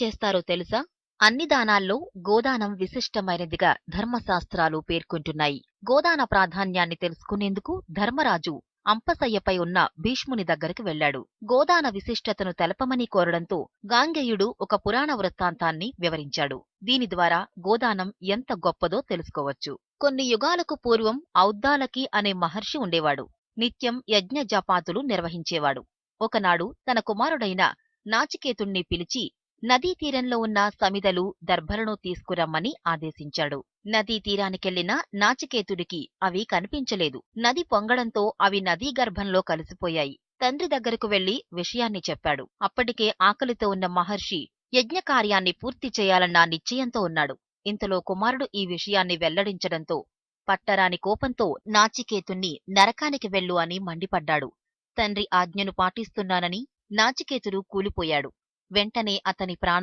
చేస్తారో తెలుసా? అన్ని దానాల్లో గోదానం విశిష్టమైనదిగా ధర్మశాస్త్రాలు పేర్కొంటున్నాయి. గోదాన ప్రాధాన్యాన్ని తెలుసుకునేందుకు ధర్మరాజు అంపశయ్యపై ఉన్న భీష్ముని దగ్గరికి వెళ్లాడు. గోదాన విశిష్టతను తెలపమని కోరడంతో గాంగేయుడు ఒక పురాణ వృత్తాంతాన్ని వివరించాడు. దీని ద్వారా గోదానం ఎంత గొప్పదో తెలుసుకోవచ్చు. కొన్ని యుగాలకు పూర్వం ఔద్దాలకి అనే మహర్షి ఉండేవాడు. నిత్యం యజ్ఞ జపాతులు నిర్వహించేవాడు. ఒకనాడు తన కుమారుడైన నాచికేతుణ్ణి పిలిచి నదీ తీరంలో ఉన్న సమిదలు, దర్భలను తీసుకురమ్మని ఆదేశించాడు. నదీ తీరానికెళ్లిన నాచికేతుడికి అవి కనిపించలేదు. నది పొంగడంతో అవి నదీ గర్భంలో కలిసిపోయాయి. తండ్రి దగ్గరకు వెళ్లి విషయాన్ని చెప్పాడు. అప్పటికే ఆకలితో ఉన్న మహర్షి యజ్ఞకార్యాన్ని పూర్తి చేయాలన్న నిశ్చయంతో ఉన్నాడు. ఇంతలో కుమారుడు ఈ విషయాన్ని వెల్లడించడంతో పట్టరాని కోపంతో నాచికేతుణ్ణి నరకానికి వెళ్ళు అని మండిపడ్డాడు. తండ్రి ఆజ్ఞను పాటిస్తున్నానని నాచికేతుడు కూలిపోయాడు. వెంటనే అతని ప్రాణాలు